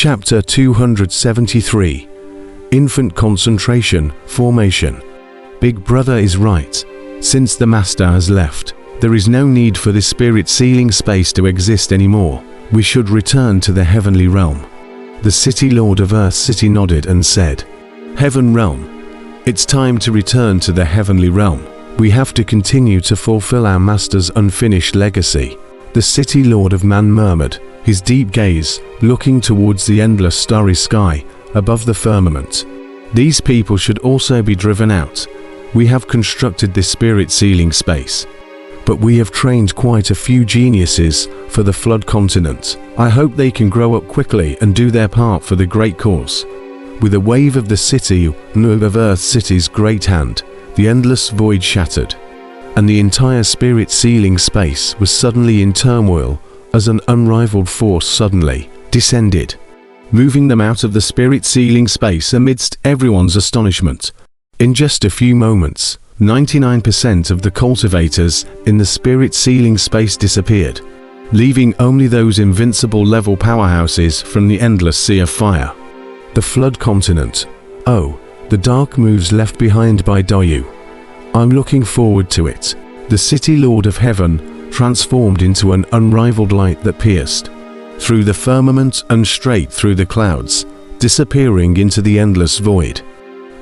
Chapter 273. Infant Concentration Formation. Big Brother is right. Since the Master has left, there is no need for this spirit sealing space to exist anymore. We should return to the heavenly realm. The City Lord of Earth City nodded and said, Heaven Realm. It's time to return to the heavenly realm. We have to continue to fulfill our Master's unfinished legacy. The City Lord of Man murmured, his deep gaze looking towards the endless starry sky above the firmament. These people should also be driven out. We have constructed this spirit sealing space, but we have trained quite a few geniuses for the flood continent. I hope they can grow up quickly and do their part for the great cause. With a wave of the City of Earth City's great hand, the endless void shattered, and the entire spirit sealing space was suddenly in turmoil as an unrivaled force suddenly descended, moving them out of the spirit sealing space amidst everyone's astonishment. In just a few moments, 99% of the cultivators in the spirit sealing space disappeared, leaving only those invincible level powerhouses from the endless sea of fire. The flood continent. Oh, the dark moves left behind by Dayu. I'm looking forward to it. The City Lord of Heaven transformed into an unrivaled light that pierced through the firmament and straight through the clouds, disappearing into the endless void.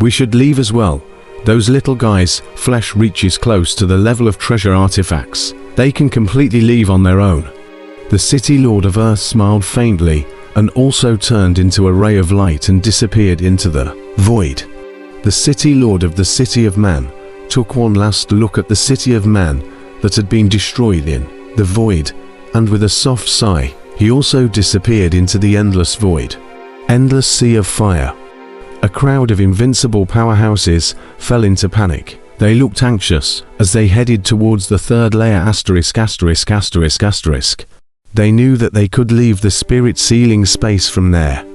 We should leave as well. Those little guys' flesh reaches close to the level of treasure artifacts. They can completely leave on their own. The City Lord of Earth smiled faintly and also turned into a ray of light and disappeared into the void. The City Lord of the City of Man took one last look at the City of Man that had been destroyed in the void, and with a soft sigh, he also disappeared into the endless void. Endless sea of fire. A crowd of invincible powerhouses fell into panic. They looked anxious as they headed towards the third layer *******. They knew that they could leave the spirit sealing space from there,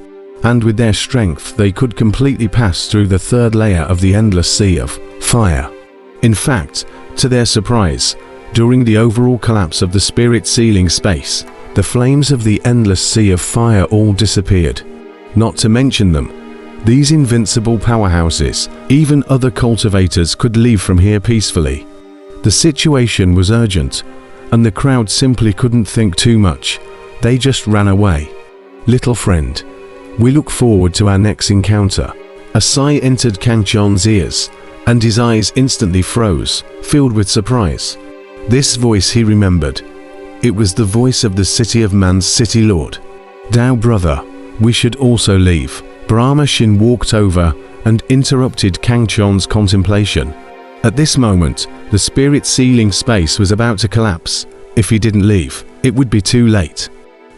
and with their strength they could completely pass through the third layer of the endless sea of fire. In fact, to their surprise, during the overall collapse of the spirit sealing space, the flames of the endless sea of fire all disappeared. Not to mention them, these invincible powerhouses, even other cultivators could leave from here peacefully. The situation was urgent, and the crowd simply couldn't think too much. They just ran away. Little friend, we look forward to our next encounter. A sigh entered Kang Chon's ears, and his eyes instantly froze, filled with surprise. This voice he remembered. It was the voice of the City of Man's City Lord. Dao brother, we should also leave. Brahma Shin walked over and interrupted Kang Chon's contemplation. At this moment, the spirit sealing space was about to collapse. If he didn't leave, it would be too late.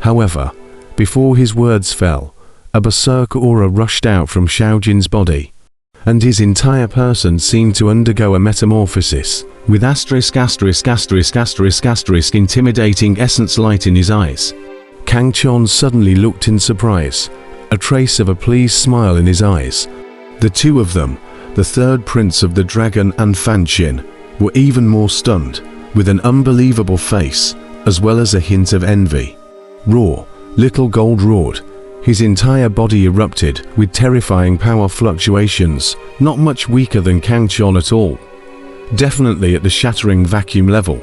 However, before his words fell, a berserk aura rushed out from Xiaojin's body, and his entire person seemed to undergo a metamorphosis, with ******* intimidating essence light in his eyes. Kang Chon suddenly looked in surprise, a trace of a pleased smile in his eyes. The two of them, the third prince of the dragon and Fan Xin, were even more stunned, with an unbelievable face, as well as a hint of envy. Roar! Little Gold roared. His entire body erupted with terrifying power fluctuations, not much weaker than Kang Chon at all. Definitely at the shattering vacuum level.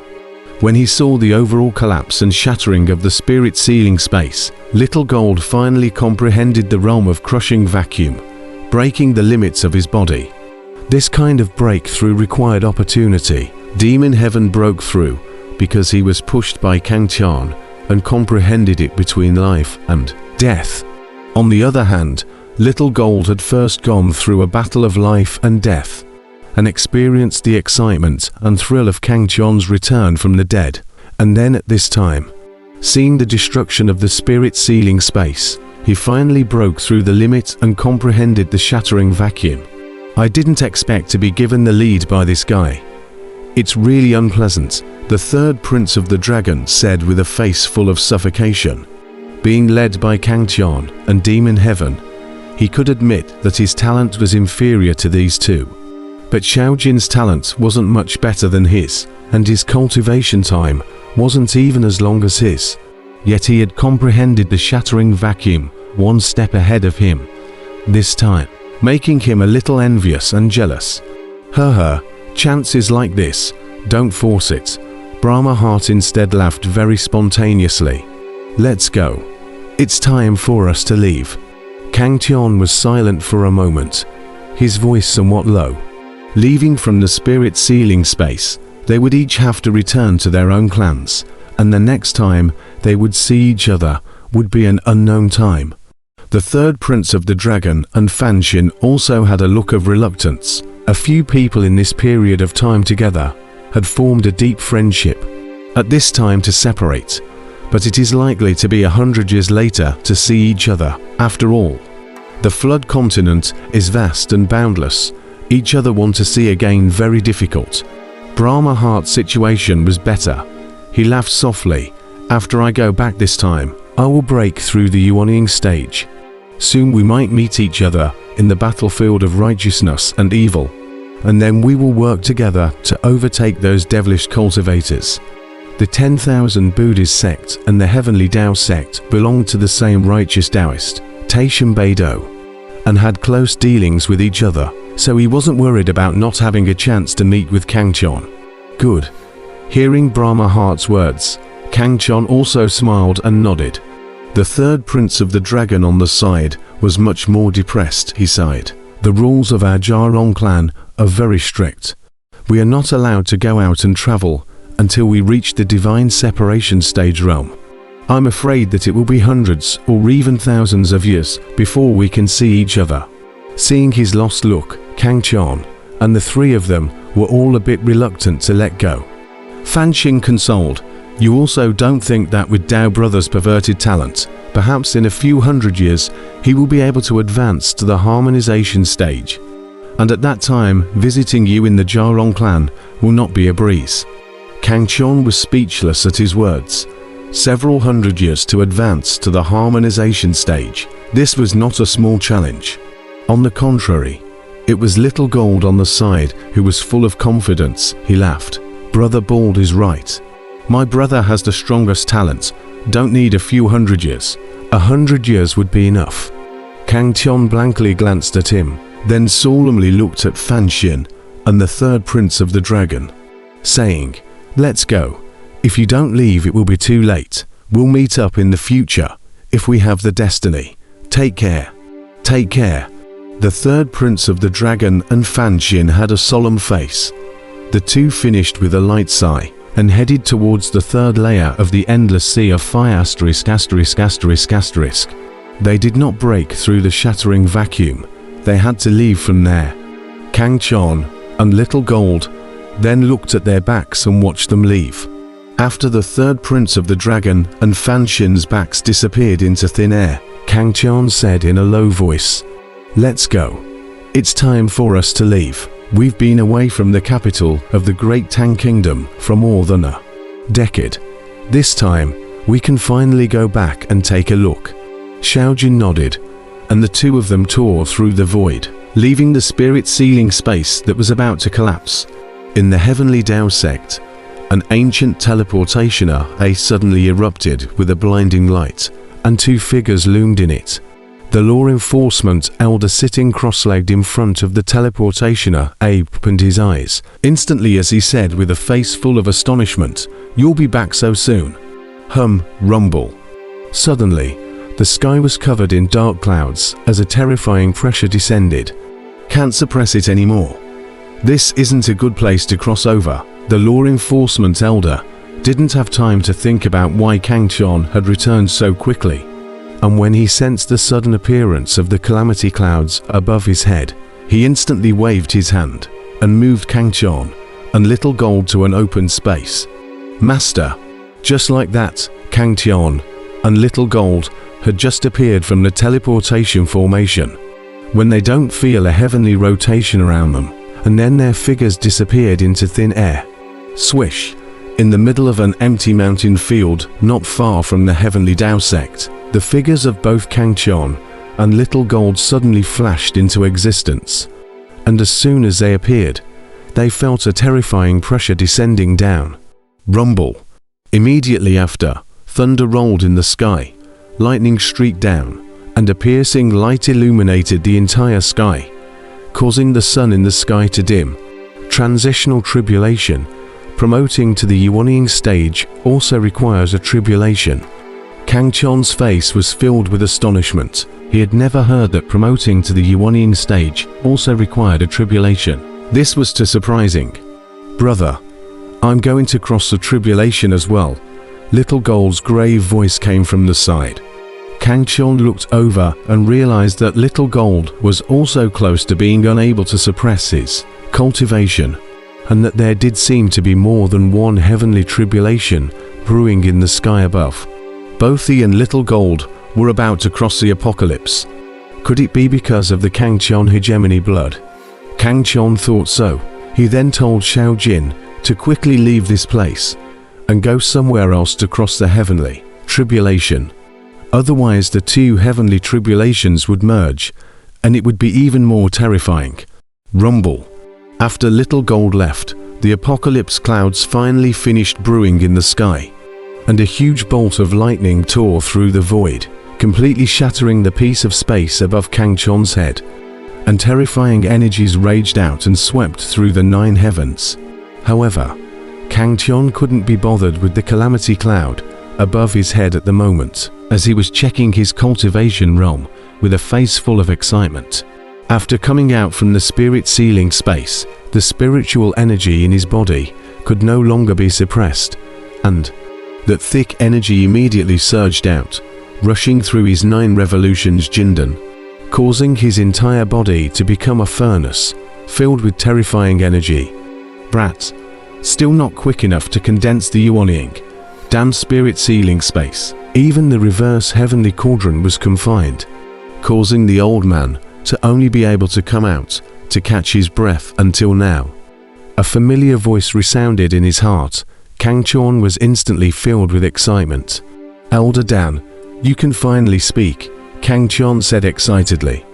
When he saw the overall collapse and shattering of the spirit sealing space, Little Gold finally comprehended the realm of crushing vacuum, breaking the limits of his body. This kind of breakthrough required opportunity. Demon Heaven broke through because he was pushed by Kang Chon and comprehended it between life and death. On the other hand, Little Gold had first gone through a battle of life and death, and experienced the excitement and thrill of Kang Chon's return from the dead, and then at this time, seeing the destruction of the spirit sealing space, he finally broke through the limit and comprehended the shattering vacuum. I didn't expect to be given the lead by this guy. It's really unpleasant, the third prince of the dragon said with a face full of suffocation. Being led by Kang Chon and Demon Heaven, he could admit that his talent was inferior to these two. But Xiaojin's talent wasn't much better than his, and his cultivation time wasn't even as long as his. Yet he had comprehended the shattering vacuum one step ahead of him, this time, making him a little envious and jealous. Chances like this, don't force it. Brahma Heart instead laughed very spontaneously. Let's go. It's time for us to leave. Kang Tian was silent for a moment, his voice somewhat low. Leaving from the spirit sealing space, they would each have to return to their own clans, and the next time they would see each other would be an unknown time. The third prince of the dragon and Fan Xin also had a look of reluctance. A few people in this period of time together had formed a deep friendship. At this time to separate, but it is likely to be 100 years later to see each other. After all, the Flood continent is vast and boundless. Each other want to see again very difficult. Brahma Heart's situation was better. He laughed softly. After I go back this time, I will break through the Yuanying stage. Soon we might meet each other in the battlefield of righteousness and evil, and then we will work together to overtake those devilish cultivators. The 10,000 Buddhist sect and the Heavenly Tao sect belonged to the same righteous Taoist, Taishan Beidou, and had close dealings with each other, so he wasn't worried about not having a chance to meet with Kang Tian. Good. Hearing Brahma Heart's words, Kang Tian also smiled and nodded. The third prince of the dragon on the side was much more depressed. He sighed. The rules of our Jiarong clan are very strict. We are not allowed to go out and travel until we reach the divine separation stage realm. I'm afraid that it will be hundreds or even thousands of years before we can see each other. Seeing his lost look, Kang Tian and the three of them were all a bit reluctant to let go. Fan Xin consoled. You also don't think that with Dao Brother's perverted talent, perhaps in a few hundred years, he will be able to advance to the harmonization stage. And at that time, visiting you in the Jiarong clan will not be a breeze. Kang Tian was speechless at his words. Several hundred years to advance to the harmonization stage. This was not a small challenge. On the contrary, it was Little Gold on the side who was full of confidence. He laughed. Brother Bald is right. My brother has the strongest talent. Don't need a few hundred years. 100 years would be enough. Kang Tian blankly glanced at him, then solemnly looked at Fan Xin and the third prince of the dragon, saying, Let's go. If you don't leave, it will be too late. We'll meet up in the future, if we have the destiny. Take care. Take care. The third prince of the dragon and Fan Xin had a solemn face. The two finished with a light sigh and headed towards the third layer of the endless sea of fire ********. They did not break through the shattering vacuum. They had to leave from there. Kang Tian and Little Gold then looked at their backs and watched them leave. After the third prince of the dragon and Fan Xin's backs disappeared into thin air, Kang Tian said in a low voice, Let's go. It's time for us to leave. We've been away from the capital of the Great Tang Kingdom for more than a decade. This time, we can finally go back and take a look. Xiaojun nodded, and the two of them tore through the void, leaving the spirit sealing space that was about to collapse. In the Heavenly Tao sect, an ancient teleportation array suddenly erupted with a blinding light, and two figures loomed in it. The law enforcement elder sitting cross-legged in front of the teleportationer opened his eyes instantly as he said with a face full of astonishment, You'll be back so soon. Rumble. Suddenly, the sky was covered in dark clouds as a terrifying pressure descended. Can't suppress it anymore. This isn't a good place to cross over. The law enforcement elder didn't have time to think about why Kang Tian had returned so quickly. And when he sensed the sudden appearance of the calamity clouds above his head, he instantly waved his hand and moved Kang Tian and Little Gold to an open space. Master! Just like that, Kang Tian and Little Gold had just appeared from the teleportation formation. When they don't feel a heavenly rotation around them, and then their figures disappeared into thin air. Swish! In the middle of an empty mountain field not far from the Heavenly Tao sect, the figures of both Kang Tian and Little Gold suddenly flashed into existence. And as soon as they appeared, they felt a terrifying pressure descending down. Rumble. Immediately after, thunder rolled in the sky, lightning streaked down, and a piercing light illuminated the entire sky, causing the sun in the sky to dim. Transitional tribulation. Promoting to the yuanying stage also requires a tribulation. Kang Chon's face was filled with astonishment. He had never heard that promoting to the yuanying stage also required a tribulation. This was too surprising. "Brother, I'm going to cross the tribulation as well." Little Gold's grave voice came from the side. Kang Chon looked over and realized that Little Gold was also close to being unable to suppress his cultivation, and that there did seem to be more than one heavenly tribulation brewing in the sky above. Both he and Little Gold were about to cross the apocalypse. Could it be because of the Kang Chon hegemony blood? Kang Chon thought so. He then told Xiao Jin to quickly leave this place and go somewhere else to cross the heavenly tribulation. Otherwise the two heavenly tribulations would merge, and it would be even more terrifying. Rumble. After Little Gold left, the apocalypse clouds finally finished brewing in the sky, and a huge bolt of lightning tore through the void, completely shattering the piece of space above Kang Chon's head, and terrifying energies raged out and swept through the 9 heavens. However, Kang Chon couldn't be bothered with the calamity cloud above his head at the moment, as he was checking his cultivation realm with a face full of excitement. After coming out from the spirit sealing space, the spiritual energy in his body could no longer be suppressed, and that thick energy immediately surged out, rushing through his 9 revolutions Jindan, causing his entire body to become a furnace filled with terrifying energy. Brat, still not quick enough to condense the yuanying. Damn spirit sealing space. Even the reverse heavenly cauldron was confined, causing the old man to only be able to come out to catch his breath until now. A familiar voice resounded in his heart. Kang Chon was instantly filled with excitement. "Elder Dan, you can finally speak," Kang Chon said excitedly.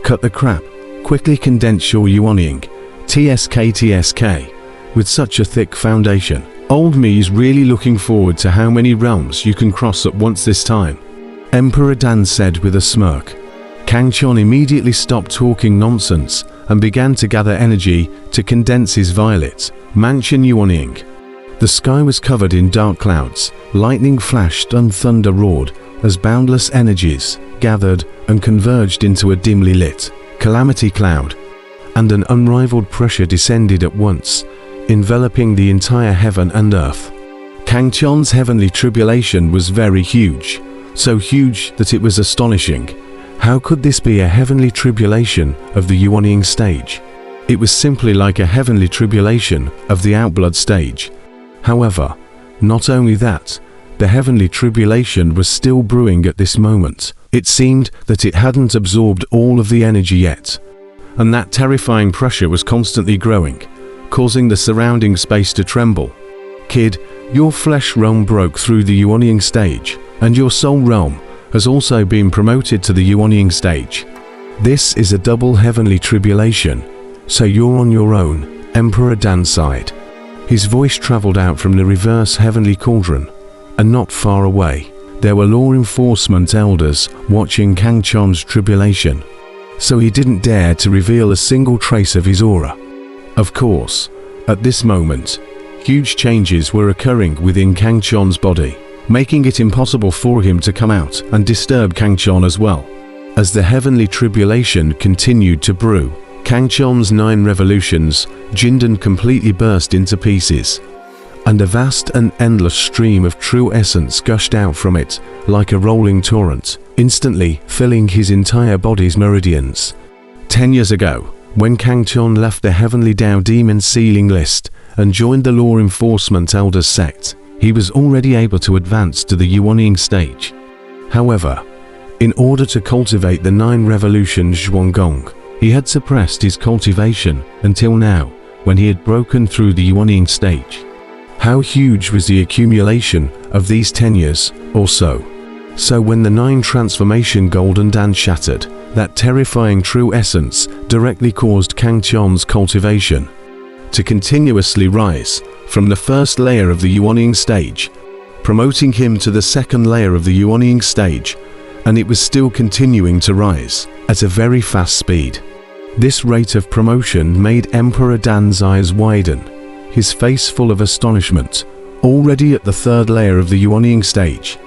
"Cut the crap. Quickly condense your yuanying. TSK. With such a thick foundation. Old me is really looking forward to how many realms you can cross at once this time," Emperor Dan said with a smirk. Kang Chon immediately stopped talking nonsense and began to gather energy to condense his violet mansion yuanying. The sky was covered in dark clouds, lightning flashed and thunder roared as boundless energies gathered and converged into a dimly lit calamity cloud, and an unrivaled pressure descended at once, enveloping the entire heaven and earth. Kang Chon's heavenly tribulation was very huge, so huge that it was astonishing. How could this be a heavenly tribulation of the yuanying stage? It was simply like a heavenly tribulation of the outblood stage. However, not only that, the heavenly tribulation was still brewing at this moment. It seemed that it hadn't absorbed all of the energy yet, and that terrifying pressure was constantly growing, causing the surrounding space to tremble. "Kid, your flesh realm broke through the yuanying stage, and your soul realm has also been promoted to the yuanying stage. This is a double heavenly tribulation, so you're on your own," Emperor Dan sighed. His voice traveled out from the reverse heavenly cauldron, and not far away, there were law enforcement elders watching Kang Chon's tribulation, so he didn't dare to reveal a single trace of his aura. Of course, at this moment, huge changes were occurring within Kang Chon's body, making it impossible for him to come out and disturb Kang Chon as well. As the heavenly tribulation continued to brew, Kang Chon's 9 revolutions Jindan completely burst into pieces, and a vast and endless stream of true essence gushed out from it like a rolling torrent, instantly filling his entire body's meridians. 10 years ago, when Kang Chon left the heavenly Dao demon sealing list and joined the law enforcement elders sect, he was already able to advance to the yuanying stage. However, in order to cultivate the 9 revolutions Zhuanggong, he had suppressed his cultivation until now, when he had broken through the yuanying stage. How huge was the accumulation of these 10 years or so? So when the 9 transformation golden dance shattered, that terrifying true essence directly caused Kang Chon's cultivation to continuously rise from the first layer of the yuanying stage, promoting him to the second layer of the yuanying stage, and it was still continuing to rise at a very fast speed. This rate of promotion made Emperor Dan's eyes widen, his face full of astonishment, already at the third layer of the Yuanying stage.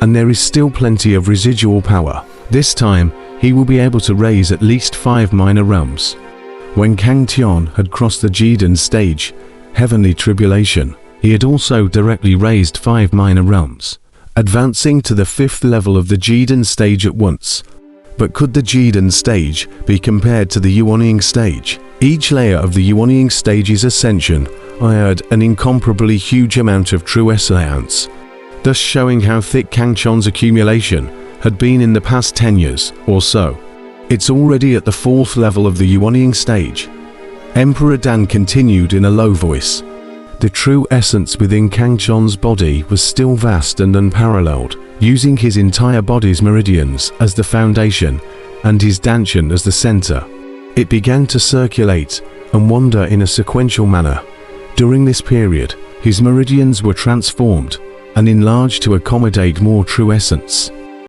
And there is still plenty of residual power. This time, he will be able to raise at least 5 minor realms. When Kang Tian had crossed the Jidan stage, Heavenly Tribulation, he had also directly raised 5 minor realms, advancing to the 5th level of the Jidan stage at once. But could the Jidan stage be compared to the Yuanying stage? Each layer of the Yuanying stage's ascension acquired an incomparably huge amount of true essence, thus showing how thick Kang Tian's accumulation had been in the past 10 years or so. It's already at the 4th level of the Yuanying stage. Emperor Dan continued in a low voice. The true essence within Kang Tian's body was still vast and unparalleled, using his entire body's meridians as the foundation and his dantian as the center. It began to circulate and wander in a sequential manner. During this period, his meridians were transformed and enlarged to accommodate more true essence.